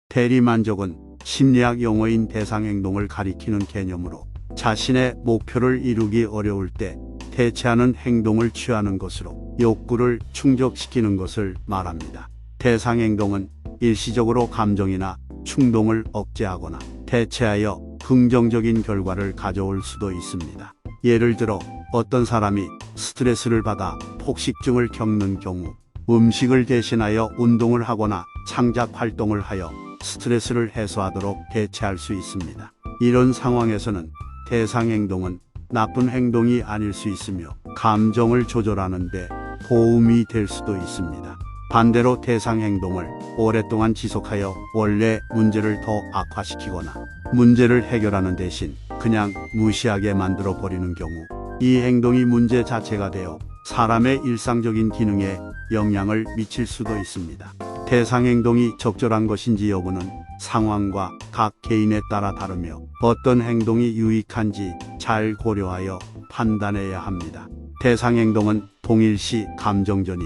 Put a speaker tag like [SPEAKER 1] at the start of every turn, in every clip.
[SPEAKER 1] 대리만족은 심리학 용어인 대상행동을 가리키는 개념으로 자신의 목표를 이루기 어려울 때 대체하는 행동을 취하는 것으로 욕구를 충족시키는 것을 말합니다. 대상행동은 일시적으로 감정이나 충동을 억제하거나 대체하여 긍정적인 결과를 가져올 수도 있습니다. 예를 들어 어떤 사람이 스트레스를 받아 폭식증을 겪는 경우 음식을 대신하여 운동을 하거나 창작 활동을 하여 스트레스를 해소하도록 대체할 수 있습니다. 이런 상황에서는 대상행동은 나쁜 행동이 아닐 수 있으며 감정을 조절하는 데 도움이 될 수도 있습니다. 반대로 대상행동을 오랫동안 지속하여 원래 문제를 더 악화시키거나 문제를 해결하는 대신 그냥 무시하게 만들어 버리는 경우 이 행동이 문제 자체가 되어 사람의 일상적인 기능에 영향을 미칠 수도 있습니다. 대상행동이 적절한 것인지 여부는 상황과 각 개인에 따라 다르며 어떤 행동이 유익한지 잘 고려하여 판단해야 합니다. 대상행동은 동일시 감정전이,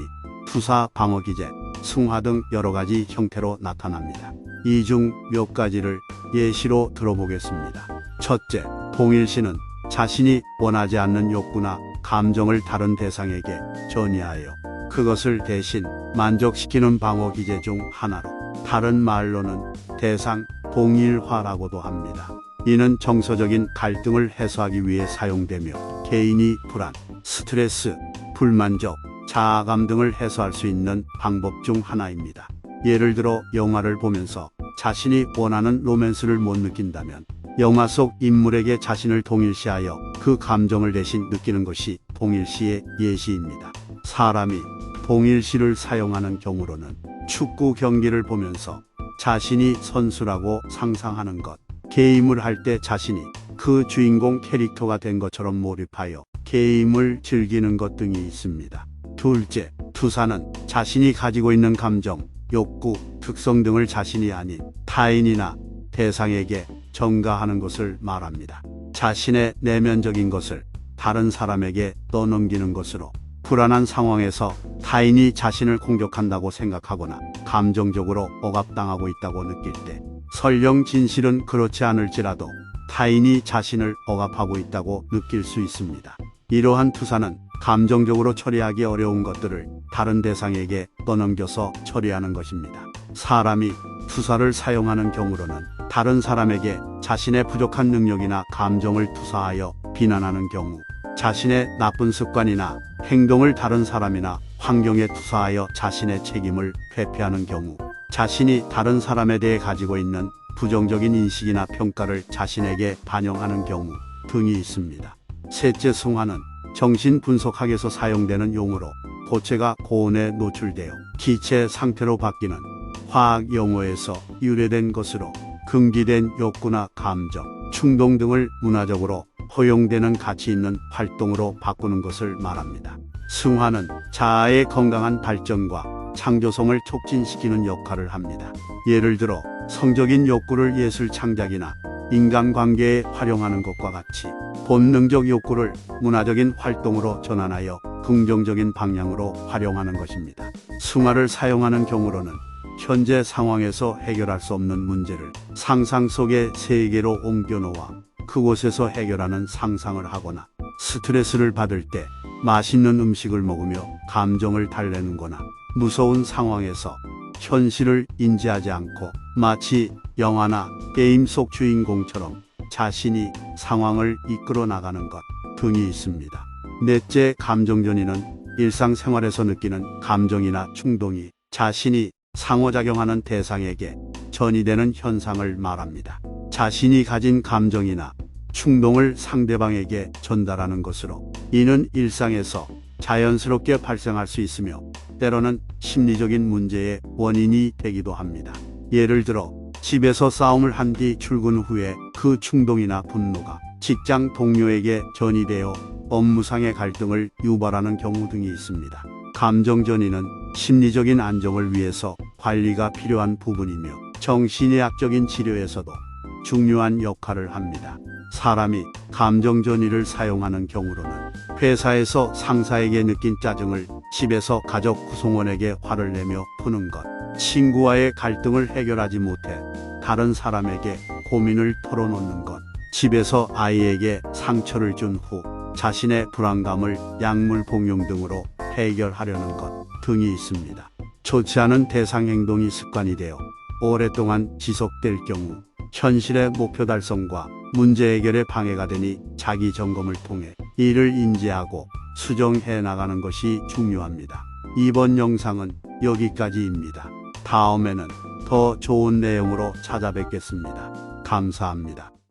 [SPEAKER 1] 투사 방어기제, 승화 등 여러 가지 형태로 나타납니다. 이 중 몇 가지를 예시로 들어보겠습니다. 첫째, 동일시는 자신이 원하지 않는 욕구나 감정을 다른 대상에게 전이하여 그것을 대신 만족시키는 방어기제 중 하나로 다른 말로는 대상 동일화라고도 합니다. 이는 정서적인 갈등을 해소하기 위해 사용되며 개인이 불안, 스트레스, 불만족, 자아감 등을 해소할 수 있는 방법 중 하나입니다. 예를 들어 영화를 보면서 자신이 원하는 로맨스를 못 느낀다면 영화 속 인물에게 자신을 동일시하여 그 감정을 대신 느끼는 것이 동일시의 예시입니다. 사람이 동일시를 사용하는 경우로는 축구 경기를 보면서 자신이 선수라고 상상하는 것, 게임을 할 때 자신이 그 주인공 캐릭터가 된 것처럼 몰입하여 게임을 즐기는 것 등이 있습니다. 둘째, 투사는 자신이 가지고 있는 감정, 욕구, 특성 등을 자신이 아닌 타인이나 대상에게 전가하는 것을 말합니다. 자신의 내면적인 것을 다른 사람에게 떠넘기는 것으로 불안한 상황에서 타인이 자신을 공격한다고 생각하거나 감정적으로 억압당하고 있다고 느낄 때 설령 진실은 그렇지 않을지라도 타인이 자신을 억압하고 있다고 느낄 수 있습니다. 이러한 투사는 감정적으로 처리하기 어려운 것들을 다른 대상에게 떠넘겨서 처리하는 것입니다. 사람이 투사를 사용하는 경우로는 다른 사람에게 자신의 부족한 능력이나 감정을 투사하여 비난하는 경우, 자신의 나쁜 습관이나 행동을 다른 사람이나 환경에 투사하여 자신의 책임을 회피하는 경우, 자신이 다른 사람에 대해 가지고 있는 부정적인 인식이나 평가를 자신에게 반영하는 경우 등이 있습니다. 셋째, 승화는 정신분석학에서 사용되는 용어로 고체가 고온에 노출되어 기체 상태로 바뀌는 화학 용어에서 유래된 것으로 금기된 욕구나 감정, 충동 등을 문화적으로 허용되는 가치 있는 활동으로 바꾸는 것을 말합니다. 승화는 자아의 건강한 발전과 창조성을 촉진시키는 역할을 합니다. 예를 들어 성적인 욕구를 예술 창작이나 인간관계에 활용하는 것과 같이 본능적 욕구를 문화적인 활동으로 전환하여 긍정적인 방향으로 활용하는 것입니다. 승화를 사용하는 경우로는 현재 상황에서 해결할 수 없는 문제를 상상 속의 세계로 옮겨놓아 그곳에서 해결하는 상상을 하거나 스트레스를 받을 때 맛있는 음식을 먹으며 감정을 달래는 거나 무서운 상황에서 현실을 인지하지 않고 마치 영화나 게임 속 주인공처럼 자신이 상황을 이끌어 나가는 것 등이 있습니다. 넷째, 감정전이는 일상생활에서 느끼는 감정이나 충동이 자신이 상호작용하는 대상에게 전이되는 현상을 말합니다. 자신이 가진 감정이나 충동을 상대방에게 전달하는 것으로 이는 일상에서 자연스럽게 발생할 수 있으며 때로는 심리적인 문제의 원인이 되기도 합니다. 예를 들어 집에서 싸움을 한 뒤 출근 후에 그 충동이나 분노가 직장 동료에게 전이되어 업무상의 갈등을 유발하는 경우 등이 있습니다. 감정전이는 심리적인 안정을 위해서 관리가 필요한 부분이며 정신의학적인 치료에서도 중요한 역할을 합니다. 사람이 감정전이를 사용하는 경우로는 회사에서 상사에게 느낀 짜증을 집에서 가족 구성원에게 화를 내며 푸는 것, 친구와의 갈등을 해결하지 못해 다른 사람에게 고민을 털어놓는 것, 집에서 아이에게 상처를 준 후 자신의 불안감을 약물 복용 등으로 해결하려는 것 등이 있습니다. 좋지 않은 대상 행동이 습관이 되어 오랫동안 지속될 경우 현실의 목표 달성과 문제 해결에 방해가 되니 자기 점검을 통해 이를 인지하고 수정해 나가는 것이 중요합니다. 이번 영상은 여기까지입니다. 다음에는 더 좋은 내용으로 찾아뵙겠습니다. 감사합니다.